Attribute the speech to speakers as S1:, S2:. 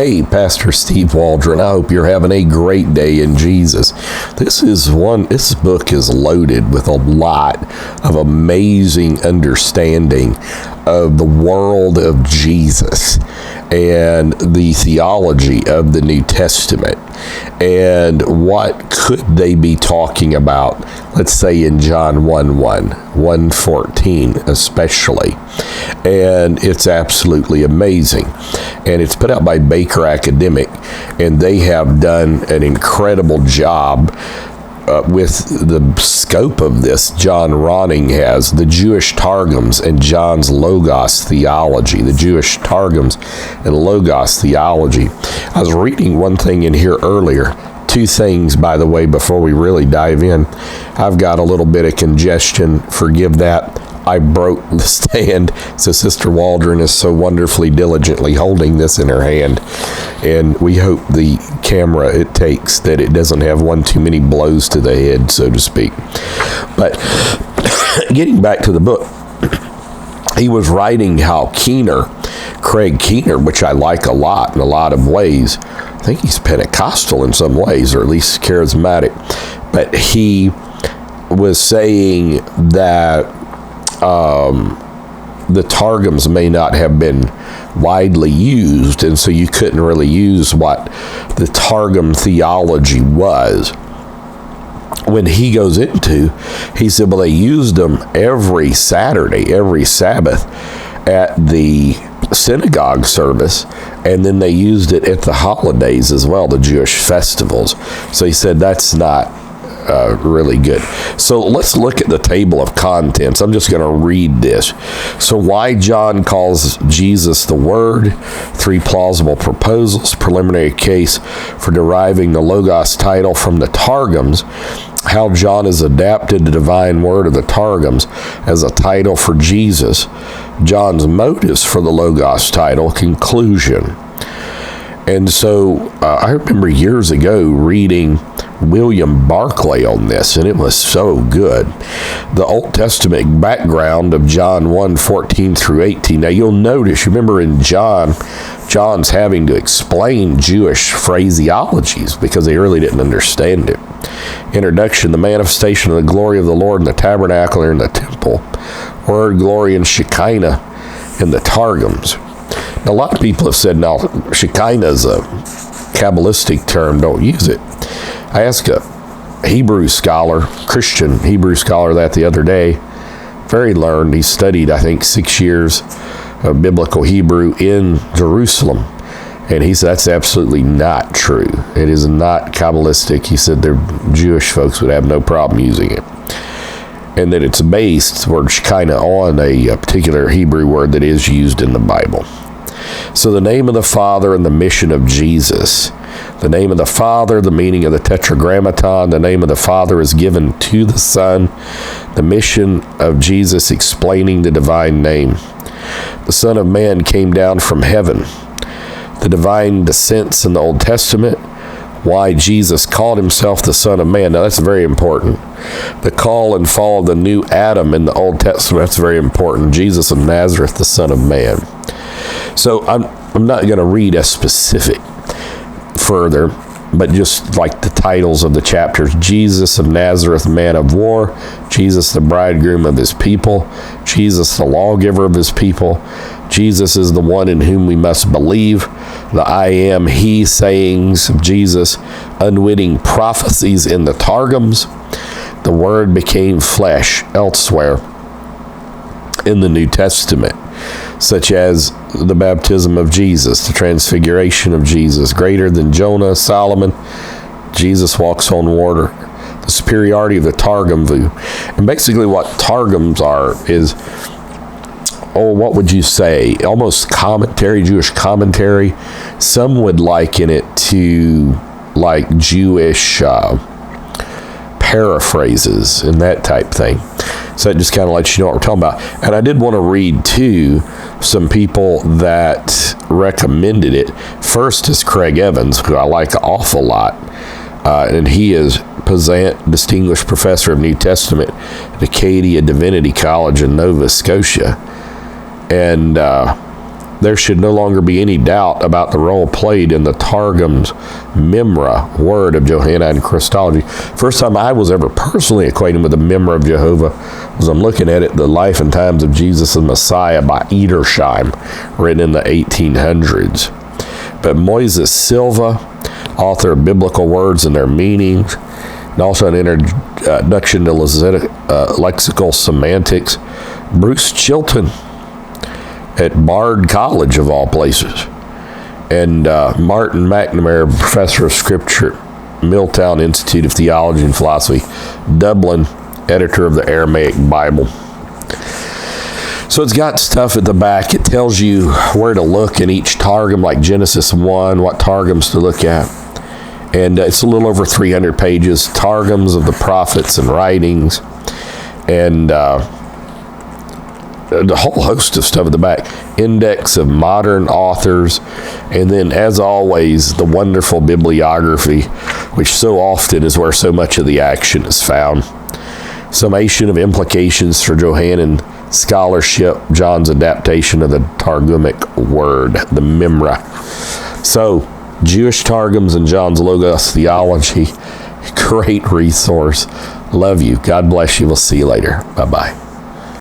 S1: Hey, Pastor Steve Waldron, I hope you're having a great day in Jesus. This book is loaded with a lot of amazing understanding of the world of Jesus and the theology of the New Testament and what could they be talking about, let's say in John 1:14 especially. And it's absolutely amazing. And it's put out by Baker Academic, and they have done an incredible job with the scope of this. John Ronning has the Jewish Targums and John's Logos Theology, the Jewish Targums and Logos Theology. I was reading one thing in here earlier. Two things, by the way, before we really dive in. I've got a little bit of congestion. Forgive that. I broke the stand, so Sister Waldron is so wonderfully diligently holding this in her hand, and we hope the camera it takes that it doesn't have one too many blows to the head, so to speak. But getting back to the book, he was writing how Craig Keener, which I like a lot in a lot of ways, I think he's Pentecostal in some ways, or at least charismatic, but he was saying that the Targums may not have been widely used, and so you couldn't really use what the Targum theology was. When he goes into, he said, well, they used them every Saturday, every Sabbath at the synagogue service, and then they used it at the holidays as well, the Jewish festivals. So he said that's not really good. So let's look at the table of contents. I'm just going to read this. So why John calls Jesus the Word, 3 plausible proposals, preliminary case for deriving the Logos title from the Targums, how John has adapted the divine word of the Targums as a title for Jesus, John's motives for the Logos title, conclusion. And so I remember years ago reading William Barclay on this, and it was so good. The Old Testament background of John 1:14 through 18. Now you'll notice, remember in John's having to explain Jewish phraseologies because they really didn't understand it. Introduction, the manifestation of the glory of the Lord in the tabernacle or in the temple. Word, glory, and Shekinah in the Targums. Now, a lot of people have said, now, Shekinah is a Kabbalistic term, don't use it. I asked a Hebrew scholar, Christian Hebrew scholar, that the other day, very learned. He studied, I think, 6 years of biblical Hebrew in Jerusalem. And he said that's absolutely not true. It is not Kabbalistic. He said their Jewish folks would have no problem using it. And that it's based, word Shekinah, on a particular Hebrew word that is used in the Bible. So the name of the Father and the mission of Jesus. The name of the Father, the meaning of the Tetragrammaton, the name of the Father is given to the Son. The mission of Jesus explaining the divine name. The Son of Man came down from heaven. The divine descents in the Old Testament. Why Jesus called himself the Son of Man. Now that's very important. The call and fall of the new Adam in the Old Testament, that's very important. Jesus of Nazareth, the Son of Man. So I'm not going to read a specific further, but just like the titles of the chapters: Jesus of Nazareth, man of war; Jesus, the bridegroom of his people; Jesus, the lawgiver of his people; Jesus is the one in whom we must believe; the I am he sayings of Jesus; unwitting prophecies in the Targums; the word became flesh elsewhere in the New Testament, such as the baptism of Jesus, the transfiguration of Jesus, greater than Jonah, Solomon, Jesus walks on water, the superiority of the Targum view. And basically what Targums are is, what would you say? Almost commentary, Jewish commentary. Some would liken it to like Jewish paraphrases and that type thing. So it just kind of lets you know what we're talking about. And I did want to read, too, some people that recommended it. First is Craig Evans, who I like an awful lot. And he is Distinguished Professor of New Testament at Acadia Divinity College in Nova Scotia. And there should no longer be any doubt about the role played in the Targums Memra word of Johannine Christology. First time I was ever personally acquainted with the Memra of Jehovah was I'm looking at it, The Life and Times of Jesus the Messiah by Edersheim, written in the 1800s. But Moises Silva, author of Biblical Words and Their Meanings, and also an introduction to lexical semantics. Bruce Chilton at Bard College, of all places. And Martin McNamara, professor of scripture, Milltown Institute of Theology and Philosophy, Dublin, editor of the Aramaic Bible. So it's got stuff at the back. It tells you where to look in each Targum, like Genesis 1, what Targums to look at. And it's a little over 300 pages, Targums of the prophets and writings, and a whole host of stuff at the back. Index of modern authors, and then, as always, the wonderful bibliography, which so often is where so much of the action is found. Summation of implications for Johannine scholarship, John's adaptation of the Targumic word, the Memra. So, Jewish Targums and John's Logos Theology, great resource. Love you. God bless you. We'll see you later. Bye-bye.